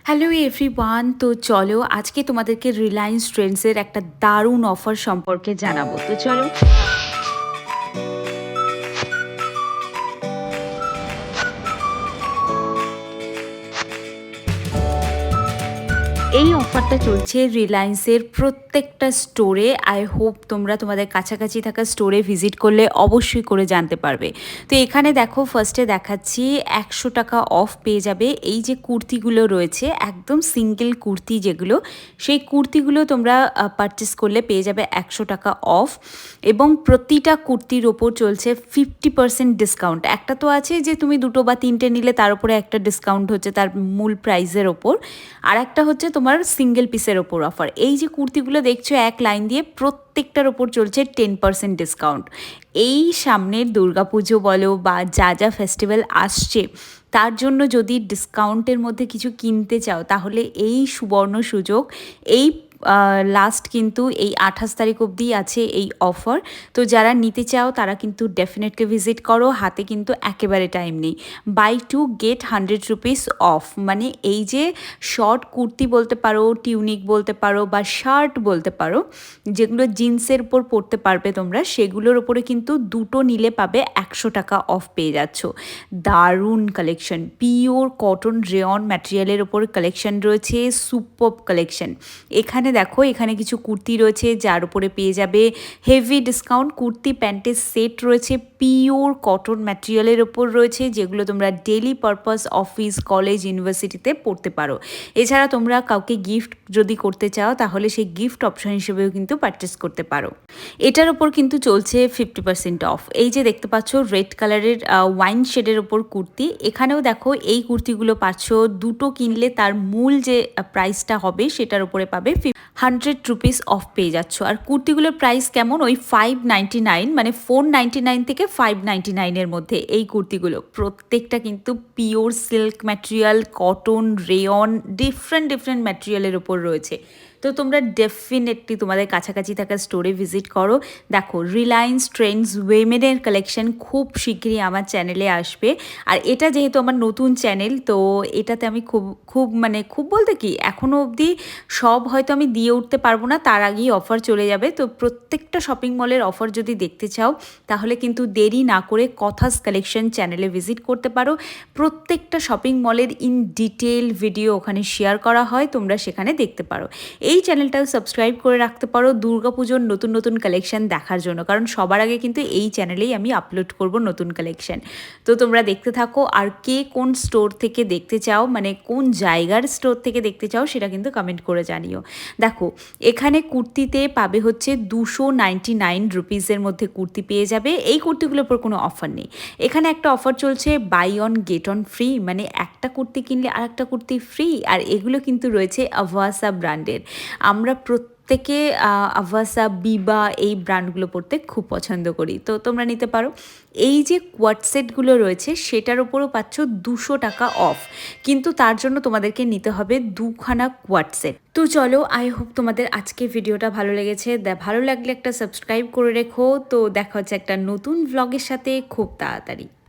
Hello everyone, তো চলো আজকে তোমাদেরকে রিলায়েন্স ট্রেন্ডসের একটা দারুণ অফার সম্পর্কে জানাবো। তো চলো। এই অফারটা চলছে রিলায়েন্সের প্রত্যেকটা স্টোরে। আই হোপ তোমরা তোমাদের কাছাকাছি থাকা স্টোরে ভিজিট করলে অবশ্যই করে জানতে পারবে। তো এখানে দেখো, ফার্স্টে দেখাচ্ছি 100 টাকা অফ পেয়ে যাবে। এই যে কুর্তিগুলো রয়েছে, একদম সিঙ্গেল কুর্তি যেগুলো, সেই কুর্তিগুলো তোমরা পারচেস করলে পেয়ে যাবে 100 টাকা অফ। এবং প্রতিটা কুর্তির ওপর চলছে 50% ডিসকাউন্ট। একটা তো আছে যে তুমি দুটো বা তিনটে নিলে তার উপরে একটা ডিসকাউন্ট হচ্ছে তার মূল প্রাইসের ওপর, আর একটা হচ্ছে তোমার সিঙ্গেল পিসের ওপর অফার। এই যে কুর্তিগুলো দেখছো এক লাইন দিয়ে, প্রত্যেকটার ওপর চলছে 10% ডিসকাউন্ট। এই সামনের দুর্গাপুজো বলো বা যা যা ফেস্টিভ্যাল আসছে, তার জন্য যদি ডিসকাউন্টের মধ্যে কিছু কিনতে চাও, তাহলে এই সুবর্ণ সুযোগ। এই লাস্ট কিন্তু এই 28 তারিখ অবধি আছে এই অফার। তো যারা নিতে চাও তারা কিন্তু ডেফিনেটলি ভিজিট করো। হাতে কিন্তু একেবারে টাইম নেই। Buy two get 100 rupees off, মানে এই যে শর্ট কুর্তি বলতে পারো, টিউনিক বলতে পারো, বা শার্ট বলতে পারো, যেগুলো জিন্সের উপর পরতে পারবে তোমরা, সেগুলোর ওপরে কিন্তু দুটো নিলে পাবে 100 টাকা অফ পেয়ে যাচ্ছ। দারুণ কালেকশন, পিওর কটন রেয়ন ম্যাটেরিয়ালের ওপর কালেকশন রয়েছে, সুপারব কালেকশন। এখানে দেখো, এখানে কিছু কুর্তি রয়েছে যার উপরে পেয়ে যাবে হেভি ডিসকাউন্ট। কুর্তি প্যান্টের সেট রয়েছে, পিওর কটন ম্যাটেরিয়ালের ওপর রয়েছে, যেগুলো তোমরা ডেলি পারপাস অফিস, কলেজ, ইউনিভার্সিটিতে পড়তে পারো। এছাড়া তোমরা কাউকে গিফট যদি করতে চাও, তাহলে সেই গিফট অপশন হিসেবেও কিন্তু পারচেস করতে পারো। এটার ওপর কিন্তু চলছে 50% অফ। এই যে দেখতে পাচ্ছ রেড কালারের ওয়াইন শেডের ওপর কুর্তি, এখানেও দেখো এই কুর্তিগুলো পাচ্ছ দুটো কিনলে তার মূল যে প্রাইসটা হবে সেটার উপরে পাবে 100 রুপিস অফ পেয়ে যাচ্ছ। আর কুর্তিগুলোর প্রাইস কেমন, ওই 599, মানে 499 থেকে 599-এর মধ্যে এই কুর্তিগুলো। প্রত্যেকটা কিন্তু pure silk material, cotton, rayon, different different ম্যাটেরিয়ালের ওপর রয়েছে। তো তোমরা ডেফিনেটলি তোমাদের কাছাকাছি থাকা স্টোরে ভিজিট করো। দেখো, রিলায়েন্স ট্রেন্ডস উইমেনের কালেকশন খুব শীঘ্রই আমার চ্যানেলে আসবে। আর এটা যেহেতু আমার নতুন চ্যানেল, তো এটাতে আমি খুব খুব মানে খুব বলতে কি, এখনও অবধি সব হয়তো আমি দিয়ে উঠতে পারবো না, তার আগেই অফার চলে যাবে। তো প্রত্যেকটা শপিং মলের অফার যদি দেখতে চাও, তাহলে কিন্তু দেরি না করে কথাস কালেকশন চ্যানেলে ভিজিট করতে পারো। প্রত্যেকটা শপিং মলের ইন ডিটেল ভিডিও ওখানে শেয়ার করা হয়, তোমরা সেখানে দেখতে পারো। এই চ্যানেলটাও সাবস্ক্রাইব করে রাখতে পারো দুর্গাপুজোর নতুন নতুন কালেকশন দেখার জন্য, কারণ সবার আগে কিন্তু এই চ্যানেলেই আমি আপলোড করব নতুন কালেকশন। তো তোমরা দেখতে থাকো। আর কে কোন স্টোর থেকে দেখতে চাও, মানে কোন জায়গার স্টোর থেকে দেখতে চাও, সেটা কিন্তু কমেন্ট করে জানিও। দেখো, এখানে কুর্তিতে পাবে হচ্ছে 299 রুপিসের মধ্যে কুর্তি পেয়ে যাবে। এই কুর্তিগুলোর উপর কোনো অফার নেই। এখানে একটা অফার চলছে, buy one get one free, মানে একটা কুর্তি কিনলে আর একটা কুর্তি ফ্রি। আর এগুলো কিন্তু রয়েছে আভাসা ব্র্যান্ডের। আমরা প্রত্যেকে আভাসা, বিবা এই ব্র্যান্ডগুলো পরতে খুব পছন্দ করি, তো তোমরা নিতে পারো। এই যে কোয়াড সেটগুলো রয়েছে, সেটার উপরও পাচ্ছ 200 টাকা অফ, কিন্তু তার জন্য তোমাদেরকে নিতে হবে দুখানা কোয়াড সেট। তো চলো, আই হোপ তোমাদের আজকে ভিডিওটা ভালো লেগেছে। ভালো লাগলে একটা সাবস্ক্রাইব করে রেখো। তো দেখা হচ্ছে একটা নতুন ভ্লগের সাথে খুব তাড়াতাড়ি।